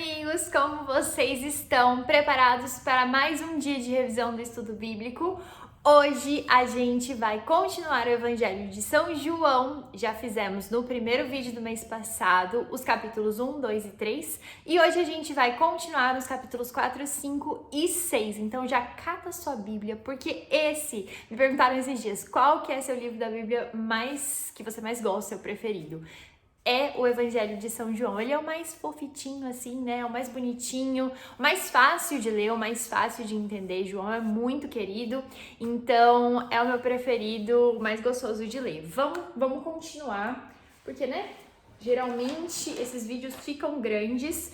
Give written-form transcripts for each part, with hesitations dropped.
amigos! Como vocês estão? Preparados para mais um dia de revisão do estudo bíblico? Hoje a gente vai continuar o Evangelho de São João. Já fizemos no primeiro vídeo do mês passado os capítulos 1, 2 e 3. E hoje a gente vai continuar nos capítulos 4, 5 e 6. Então já cata sua Bíblia, porque me perguntaram esses dias, qual que é seu livro da Bíblia que você mais gosta, seu preferido? É o Evangelho de São João. Ele é o mais fofitinho assim, né? O mais bonitinho, o mais fácil de ler, o mais fácil de entender. João é muito querido, então é o meu preferido, o mais gostoso de ler. Vamos continuar, porque, né? Geralmente esses vídeos ficam grandes.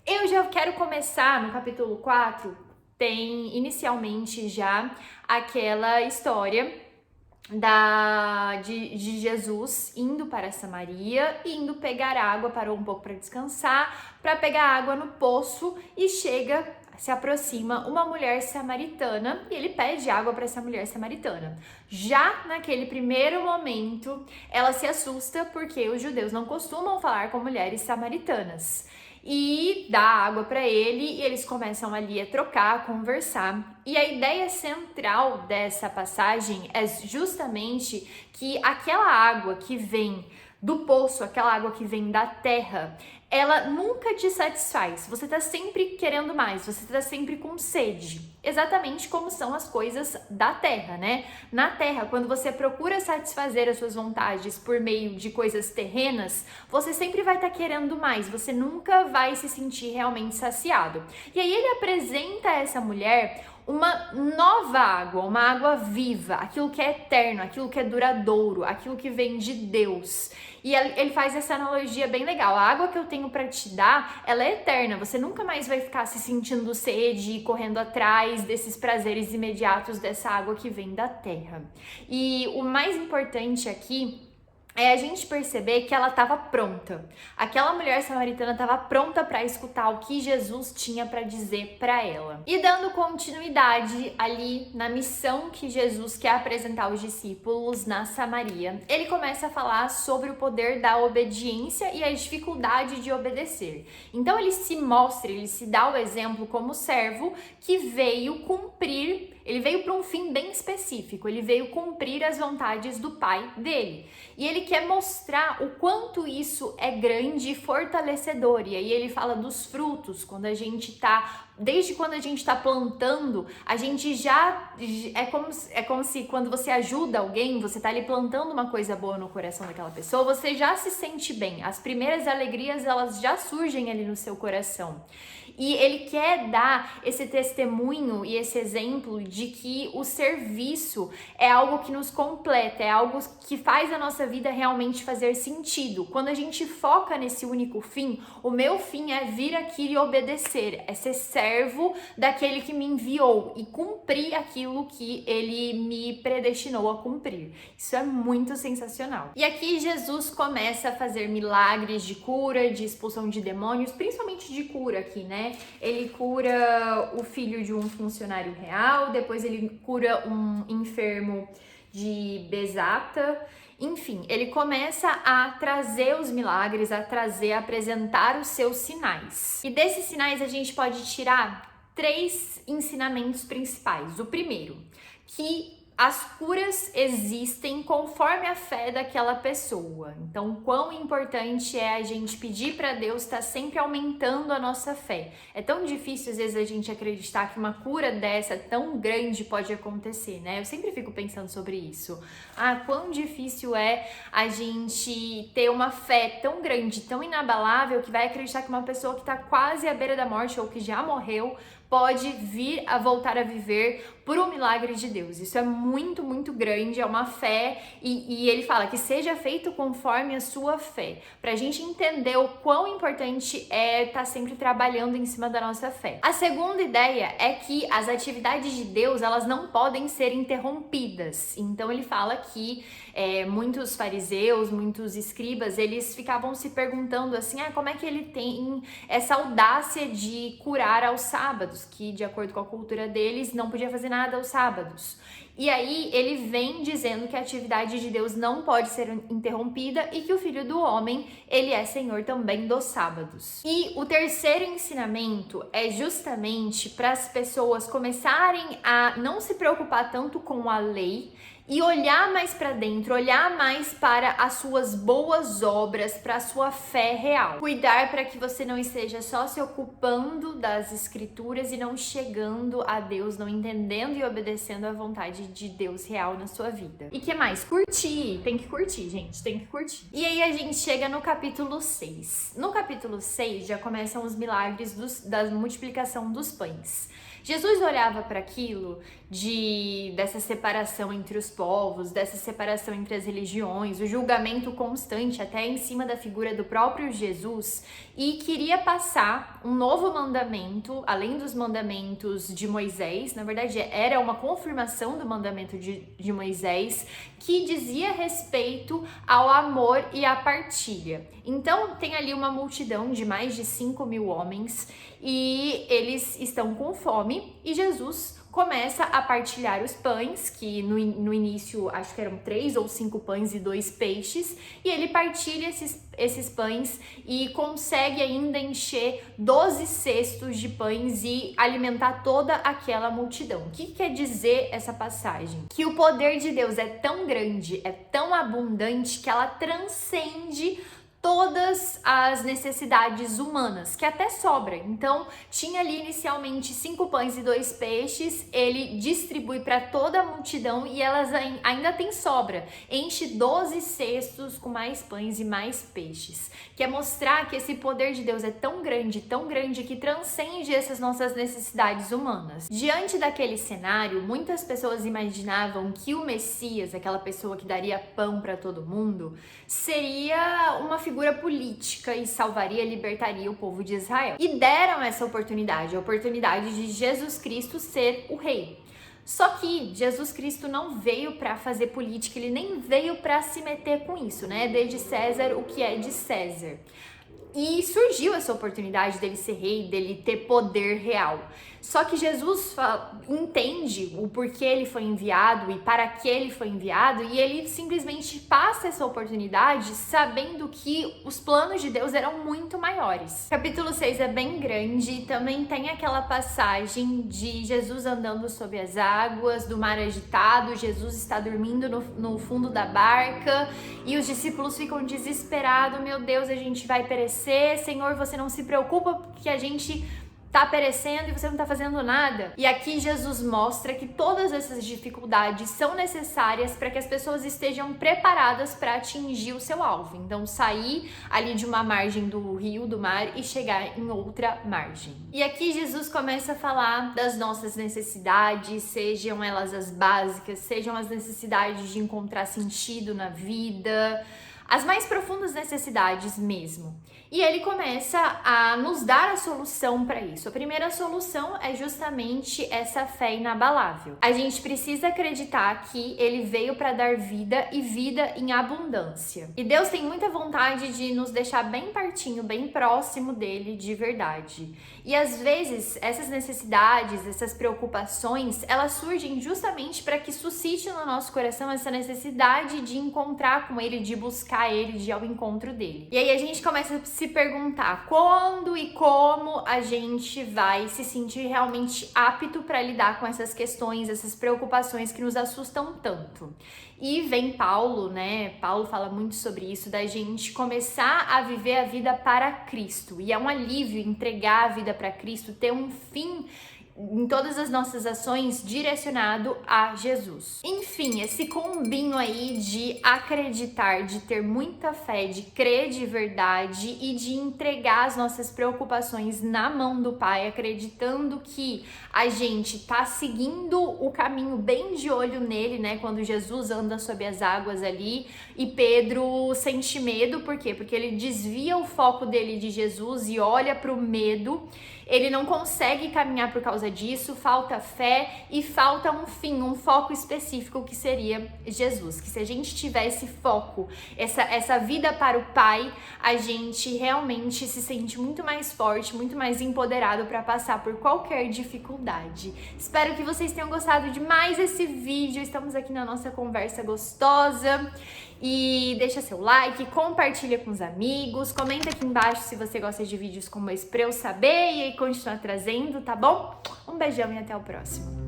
Eu já quero começar no capítulo 4, tem inicialmente já aquela história de Jesus indo para Samaria, indo pegar água, parou um pouco para descansar, para pegar água no poço e se aproxima uma mulher samaritana e ele pede água para essa mulher samaritana. Já naquele primeiro momento, ela se assusta porque os judeus não costumam falar com mulheres samaritanas. E dá água para ele e eles começam ali a trocar, a conversar. E a ideia central dessa passagem é justamente que aquela água que vem do poço, aquela água que vem da terra, ela nunca te satisfaz. Você tá sempre querendo mais, você tá sempre com sede. Exatamente como são as coisas da terra, né? Na terra, quando você procura satisfazer as suas vontades por meio de coisas terrenas, você sempre vai estar querendo mais, você nunca vai se sentir realmente saciado. E aí ele apresenta a essa mulher uma nova água, uma água viva, aquilo que é eterno, aquilo que é duradouro, aquilo que vem de Deus. E ele faz essa analogia bem legal. A água que eu tenho para te dar, ela é eterna. Você nunca mais vai ficar se sentindo sede e correndo atrás desses prazeres imediatos dessa água que vem da terra. E o mais importante aqui é a gente perceber que ela estava pronta. Aquela mulher samaritana estava pronta para escutar o que Jesus tinha para dizer para ela. E dando continuidade ali na missão que Jesus quer apresentar aos discípulos na Samaria, ele começa a falar sobre o poder da obediência e a dificuldade de obedecer. Então ele se dá o exemplo como servo que veio cumprir. Ele veio para um fim bem específico, ele veio cumprir as vontades do Pai dele. E ele quer mostrar o quanto isso é grande e fortalecedor. E aí ele fala dos frutos, desde quando a gente está plantando, a gente é como se quando você ajuda alguém, você está ali plantando uma coisa boa no coração daquela pessoa, você já se sente bem. As primeiras alegrias, elas já surgem ali no seu coração. E ele quer dar esse testemunho e esse exemplo de que o serviço é algo que nos completa, é algo que faz a nossa vida realmente fazer sentido. Quando a gente foca nesse único fim, o meu fim é vir aqui e obedecer, é ser servo daquele que me enviou e cumprir aquilo que ele me predestinou a cumprir. Isso é muito sensacional. E aqui Jesus começa a fazer milagres de cura, de expulsão de demônios, principalmente de cura aqui, né? Ele cura o filho de um funcionário real, depois ele cura um enfermo de Bezata. Enfim, ele começa a trazer os milagres, a apresentar os seus sinais. E desses sinais a gente pode tirar 3 ensinamentos principais. O primeiro, que as curas existem conforme a fé daquela pessoa. Então, quão importante é a gente pedir para Deus estar sempre aumentando a nossa fé. É tão difícil, às vezes, a gente acreditar que uma cura dessa tão grande pode acontecer, né? Eu sempre fico pensando sobre isso. Quão difícil é a gente ter uma fé tão grande, tão inabalável, que vai acreditar que uma pessoa que está quase à beira da morte ou que já morreu pode vir a voltar a viver por um milagre de Deus. Isso é muito, muito grande, é uma fé, e ele fala que seja feito conforme a sua fé, para a gente entender o quão importante é estar sempre trabalhando em cima da nossa fé. A segunda ideia é que as atividades de Deus, elas não podem ser interrompidas. Então ele fala que muitos fariseus, muitos escribas, eles ficavam se perguntando assim, como é que ele tem essa audácia de curar aos sábados, que de acordo com a cultura deles não podia fazer nada aos sábados. E aí ele vem dizendo que a atividade de Deus não pode ser interrompida e que o Filho do Homem, ele é Senhor também dos sábados. E o terceiro ensinamento é justamente para as pessoas começarem a não se preocupar tanto com a lei e olhar mais para dentro, olhar mais para as suas boas obras, para a sua fé real. Cuidar para que você não esteja só se ocupando das escrituras e não chegando a Deus, não entendendo e obedecendo a vontade de Deus real na sua vida. E que mais? Curtir. Tem que curtir, gente. Tem que curtir. E aí a gente chega no capítulo 6. No capítulo 6 já começam os milagres da multiplicação dos pães. Jesus olhava para aquilo dessa separação entre os povos, dessa separação entre as religiões, o julgamento constante até em cima da figura do próprio Jesus e queria passar um novo mandamento, além dos mandamentos de Moisés. Na verdade, era uma confirmação do mandamento de Moisés, que dizia respeito ao amor e à partilha. Então, tem ali uma multidão de mais de 5.000 homens e eles estão com fome e Jesus começa a partilhar os pães, que no início acho que eram 3 ou 5 pães e 2 peixes, e ele partilha esses pães e consegue ainda encher 12 cestos de pães e alimentar toda aquela multidão. O que quer dizer essa passagem? Que o poder de Deus é tão grande, é tão abundante, que ela transcende todas as necessidades humanas, que até sobra. Então, tinha ali inicialmente 5 pães e 2 peixes, ele distribui para toda a multidão e elas ainda tem sobra. Enche 12 cestos com mais pães e mais peixes. Quer mostrar que esse poder de Deus é tão grande que transcende essas nossas necessidades humanas. Diante daquele cenário, muitas pessoas imaginavam que o Messias, aquela pessoa que daria pão para todo mundo, seria uma figura política e salvaria, libertaria o povo de Israel. E deram essa oportunidade, a oportunidade de Jesus Cristo ser o rei. Só que Jesus Cristo não veio para fazer política, ele nem veio para se meter com isso, né? Dê de César o que é de César. E surgiu essa oportunidade dele ser rei, dele ter poder real. Só que Jesus entende o porquê ele foi enviado e para que ele foi enviado, e ele simplesmente passa essa oportunidade sabendo que os planos de Deus eram muito maiores. Capítulo 6 é bem grande e também tem aquela passagem de Jesus andando sobre as águas, do mar agitado, Jesus está dormindo no fundo da barca e os discípulos ficam desesperados: meu Deus, a gente vai perecer, Senhor, você não se preocupa porque a gente tá perecendo e você não tá fazendo nada. E aqui Jesus mostra que todas essas dificuldades são necessárias para que as pessoas estejam preparadas para atingir o seu alvo. Então, sair ali de uma margem do rio, do mar, e chegar em outra margem. E aqui Jesus começa a falar das nossas necessidades, sejam elas as básicas, sejam as necessidades de encontrar sentido na vida, as mais profundas necessidades mesmo. E ele começa a nos dar a solução para isso. A primeira solução é justamente essa fé inabalável. A gente precisa acreditar que ele veio para dar vida e vida em abundância. E Deus tem muita vontade de nos deixar bem pertinho, bem próximo dele de verdade. E às vezes essas necessidades, essas preocupações, elas surgem justamente para que suscite no nosso coração essa necessidade de encontrar com ele, de buscar ele, de ir ao encontro dele. E aí a gente começa a se perguntar quando e como a gente vai se sentir realmente apto para lidar com essas questões, essas preocupações que nos assustam tanto. E vem Paulo, né? Paulo fala muito sobre isso, da gente começar a viver a vida para Cristo. E é um alívio entregar a vida para Cristo, ter um fim em todas as nossas ações direcionado a Jesus. Enfim, esse combinho aí de acreditar, de ter muita fé, de crer de verdade e de entregar as nossas preocupações na mão do Pai, acreditando que a gente tá seguindo o caminho bem de olho nele, né? Quando Jesus anda sobre as águas ali e Pedro sente medo, por quê? Porque ele desvia o foco dele de Jesus e olha para o medo. Ele não consegue caminhar por causa causa disso, falta fé e falta um fim, um foco específico que seria Jesus. Que se a gente tiver esse foco, essa vida para o Pai, a gente realmente se sente muito mais forte, muito mais empoderado para passar por qualquer dificuldade. Espero que vocês tenham gostado de mais esse vídeo. Estamos aqui na nossa conversa gostosa. E deixa seu like, compartilha com os amigos, comenta aqui embaixo se você gosta de vídeos como esse pra eu saber e aí continuar trazendo, tá bom? Um beijão e até o próximo.